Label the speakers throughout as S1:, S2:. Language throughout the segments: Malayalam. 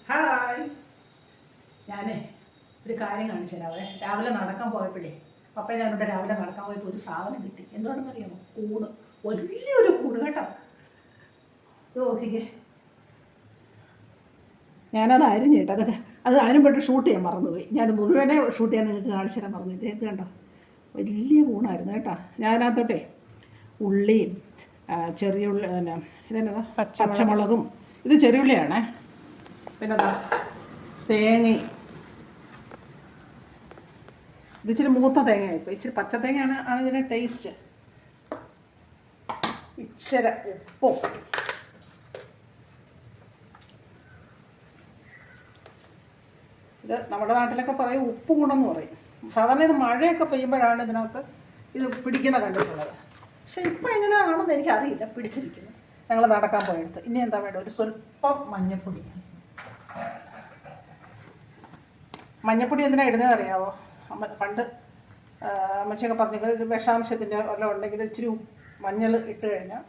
S1: ഹായ്, ഞാനേ ഒരു കാര്യം കാണിച്ചു തരാവേ. രാവിലെ നടക്കാൻ പോയപ്പോഴേ ഞാനിവിടെ രാവിലെ നടക്കാൻ പോയപ്പോൾ ഒരു സാധനം കിട്ടി. എന്താണെന്നറിയാമോ? കൂട്, വലിയൊരു കൂട് കേട്ടോ. ഇത് നോക്കിക്കേ, ഞാനത് അരിഞ്ഞിട്ട് അത് അരിഞ്ഞിട്ട് ഷൂട്ട് ചെയ്യാൻ മറന്നുപോയി. ഞാനത് മുഴുവനെ ഷൂട്ട് ചെയ്യാൻ നിങ്ങൾക്ക് കാണിച്ചു തരാൻ മറന്നു. ഇത് കണ്ടോ, വലിയ കൂണായിരുന്നു കേട്ടോ. ഞാനതിനകത്തോട്ടെ ഉള്ളിയും ചെറിയ ഉള്ളി, പിന്നെ ഇതെന്നതാ പച്ചമുളകും, ഇത് ചെറിയ ഉള്ളിയാണേ, പിന്നെന്താ തേങ്ങയും, ഇത് ഇച്ചിരി മൂത്ത തേങ്ങയായിപ്പോൾ, ഇച്ചിരി പച്ച തേങ്ങയാണ് ഇതിൻ്റെ ടേസ്റ്റ്. ഇച്ചിരി ഉപ്പും, ഇത് നമ്മുടെ നാട്ടിലൊക്കെ പറയും ഉപ്പ് കൂടെന്ന് പറയും. സാധാരണ ഇത് മഴയൊക്കെ പെയ്യുമ്പോഴാണ് ഇതിനകത്ത് ഇത് പിടിക്കുന്ന കണ്ടിട്ടുള്ളത്. പക്ഷെ ഇപ്പം എങ്ങനെയാണെന്ന് എനിക്കറിയില്ല, പിടിച്ചിരിക്കുന്നു. ഞങ്ങൾ നടക്കാൻ പോയെടുത്ത്. ഇനി എന്താ വേണ്ട, ഒരു സ്വല്പം മഞ്ഞൾപ്പൊടി. മഞ്ഞൾപ്പൊടി എന്തിനാണ് ഇടുന്നത് അറിയാമോ? പണ്ട് അമ്മച്ചിയൊക്കെ പറഞ്ഞത് ഇത് വിഷാംശത്തിൻ്റെ വല്ലതും ഉണ്ടെങ്കിൽ ഇച്ചിരി മഞ്ഞൾ ഇട്ട് കഴിഞ്ഞാൽ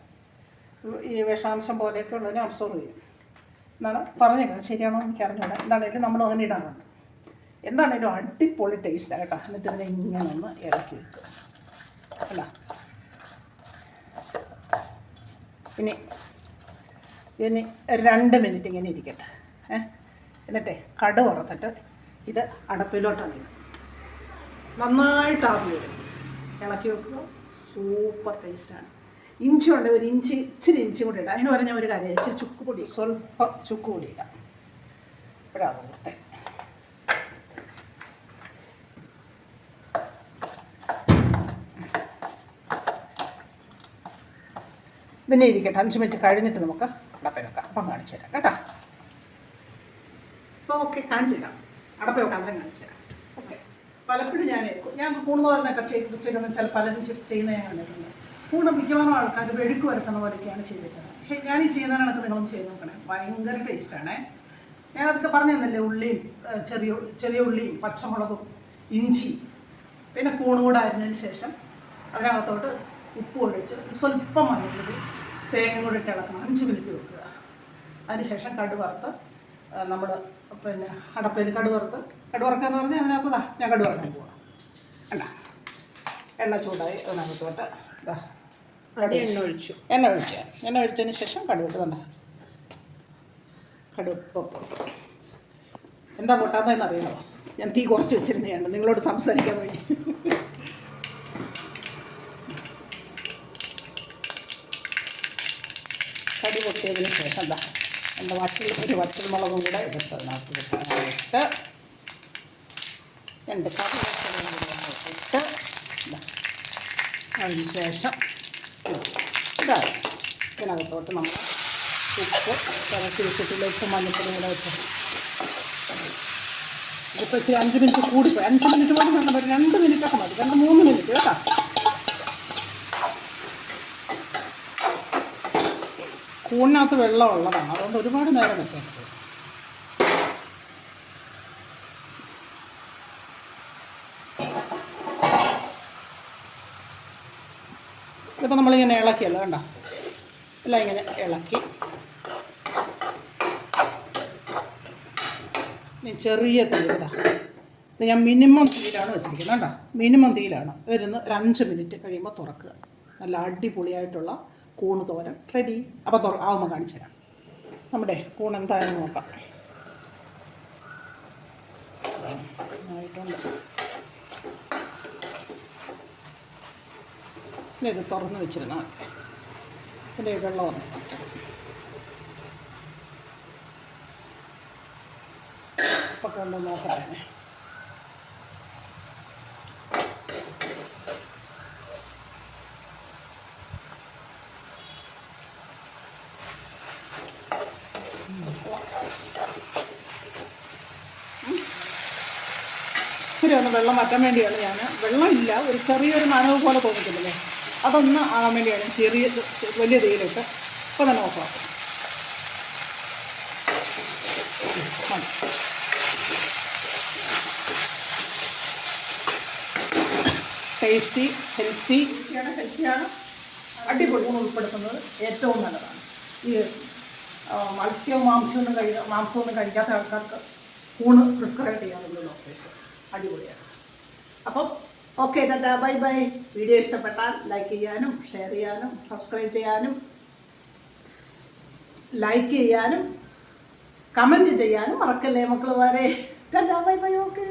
S1: ഈ വിഷാംശം പോലെയൊക്കെ ഉള്ളതിനെ അബ്സോർവ് ചെയ്യും എന്നാണ് പറഞ്ഞേക്കുന്നത്. ശരിയാണോ എനിക്കറിഞ്ഞൂടാ. എന്താണെങ്കിലും നമ്മൾ അങ്ങനെ ഇടാറുണ്ട്. എന്താണെങ്കിലും അടിപൊളി ടേസ്റ്റാണ് കേട്ടോ. എന്നിട്ട് ഇതിനെ ഇങ്ങനെ ഒന്ന് ഇളക്കി വെക്കുക അല്ല. ഇനി 2 മിനിറ്റ് ഇങ്ങനെ ഇരിക്കട്ടെ. എന്നിട്ടേ കടു വറുത്തിട്ട് ഇത് അടപ്പിലോട്ടാണ് ഇടുക. നന്നായിട്ട് ആവി വരും. ഇളക്കി വെക്കുക. സൂപ്പർ ടേസ്റ്റാണ്. ഇഞ്ചി ഉണ്ട്, ഒരു ഇച്ചിരി ഇഞ്ചി കൂടി ഇടാം. അതിന് പറഞ്ഞാൽ ഒരു കാര്യം, ഇച്ചിരി ചുക്ക് പൊടി, സ്വല്പം ചുക്ക് പൊടി ഇടാം. ഇപ്പോഴാണ് കൊടുത്തേ. ഇതിനെ ഇരിക്കട്ടെ. 5 മിനിറ്റ് കഴിഞ്ഞിട്ട് നമുക്ക് അടപ്പ വെക്കാം. അപ്പം കാണിച്ചു തരാം കേട്ടോ. അപ്പോൾ ഓക്കെ, കാണിച്ചു തരാം. അടപ്പ വെക്കാം, അന്നേരം കാണിച്ചു തരാം. ഓക്കെ. പലപ്പോഴും ഞാൻ കൂണുതോരനൊക്കെ വെച്ചേക്കുന്ന പലരും ചെയ്യുന്ന ഞാൻ കണ്ടിട്ടുണ്ട്. കൂടെ മിക്കവാറും ആൾക്കാർ വെഴുക്ക് വരക്കുന്ന പോലെയൊക്കെയാണ് ചെയ്തിരിക്കുന്നത്. പക്ഷേ ഞാൻ ഈ ചെയ്യുന്ന കണക്ക് നിങ്ങളൊന്ന് ചെയ്ത് നോക്കണേ. ഭയങ്കര ടേസ്റ്റാണേ. ഞാൻ അതൊക്കെ പറഞ്ഞു തന്നല്ലേ, ഉള്ളിയും ചെറിയ ഉള്ളിയും പച്ചമുളകും ഇഞ്ചി, പിന്നെ കൂണും കൂടെ അരിഞ്ഞതിന് ശേഷം അതിനകത്തോട്ട് ഉപ്പ് ഒഴിച്ച് സ്വല്പം മഞ്ഞൾപ്പൊടി, തേങ്ങ കൂടെ ഇട്ട് ഇളക്കണം. 5 മിനിറ്റ് വെക്കുക. അതിനുശേഷം കടു വറുത്ത് നമ്മൾ പിന്നെ അടപ്പയിൽ കടു വറുക്കുക എന്ന് പറഞ്ഞാൽ അതിനകത്ത് ഞാൻ കടു വറുക്കാൻ പോവാം. എണ്ണ ചൂടായി അതിനകത്തോട്ട് എണ്ണ ഒഴിച്ചതിന് ശേഷം കടുവിട്ട് തന്നെ കടുപ്പം എന്താ പൊട്ടാത്തതെന്ന് അറിയാമോ? ഞാൻ തീ കുറച്ച് വെച്ചിരുന്നതാണ് നിങ്ങളോട് സംസാരിക്കാൻ വേണ്ടി. കടി പൊട്ടിയതിന് ശേഷം എൻ്റെ ഒരു വറ്റൽമുളകും കൂടെ എടുത്തതിനകത്ത് ഇട്ട് 2 കറിവേപ്പിലയും കൂടി ഇട്ട് അതിന് ശേഷം ഇതായി ഇതിനകത്തോട്ട് നമ്മൾ ഉപ്പ് തിരക്കി വെച്ചിട്ടുള്ള ഉപ്പ് മഞ്ഞൾപ്പൊടി കൂടെ വെച്ച് ഇതിപ്പോൾ ഇച്ചിരി 5 മിനിറ്റ് കൂടിപ്പോയി. 5 മിനിറ്റ് പോലും വേണം, 2 മിനിറ്റൊക്കെ മതി. 2-3 മിനിറ്റ് കേട്ടോ. കൂണിനകത്ത് വെള്ളം ഉള്ളതാണ്, അതുകൊണ്ട് ഒരുപാട് നേരം വെച്ചാൽ ഇതിപ്പോൾ നമ്മളിങ്ങനെ ഇളക്കിയല്ലോ കണ്ടോ, എല്ലാം ഇങ്ങനെ ഇളക്കി. ചെറിയ തീയിലാ ഇത് ഞാൻ മിനിമം തീയിലാണ് വെച്ചിരിക്കുന്നത് കേട്ടോ. മിനിമം തീയിലാണ്. ഇതിരുന്ന് ഒരു 5 മിനിറ്റ് കഴിയുമ്പോൾ തുറക്കുക. നല്ല അടിപൊളിയായിട്ടുള്ള കൂണ് തോരൻ റെഡി. അപ്പോൾ ആവുമ്പോൾ കാണിച്ചു തരാം. നമ്മുടെ കൂണ് എന്തായാലും നോക്കാം. ആയിട്ടുണ്ട്. പിന്നെ ഇത് തുറന്ന് വെച്ചിരുന്നാൽ ഇതിൻ്റെ വെള്ളം ഒന്ന് അപ്പം കൊണ്ട് നോക്കട്ടെ. ഇച്ചിരി ഒന്ന് വെള്ളം വറ്റാൻ വേണ്ടിയാണ് ഞാൻ, വെള്ളമില്ല, ഒരു ചെറിയൊരു നനവ് പോലെ തോന്നിക്കുന്നില്ലേ, അതൊന്ന് ആകാൻ വേണ്ടിയാണ് വലിയ തീയിലിട്ട് ഇപ്പോൾ തന്നെ ഓഫാക്കും. ടേസ്റ്റി, ഹെൽത്തിയാണ്. അടിപൊളി ഉൾപ്പെടുത്തുന്നത് ഏറ്റവും നല്ലതാണ്. ഈ മാംസമൊന്നും കഴിക്കാത്ത ആൾക്കാർക്ക് കൂണ് പ്രിസ്ക്രൈബ് ചെയ്യാറുണ്ട് ഡോക്ടേഴ്സ്. അടിപൊളിയാണ്. അപ്പം okay tata, bye bye. Video ഇഷ്ടപ്പെട്ടാൽ ലൈക്ക് ചെയ്യാനും ഷെയർ ചെയ്യാനും സബ്സ്ക്രൈബ് ചെയ്യാനും ലൈക്ക് ചെയ്യാനും കമൻറ്റ് ചെയ്യാനും മറക്കല്ലേ മക്കളുമാരെ. Tata, bye bye. ഓക്കെ.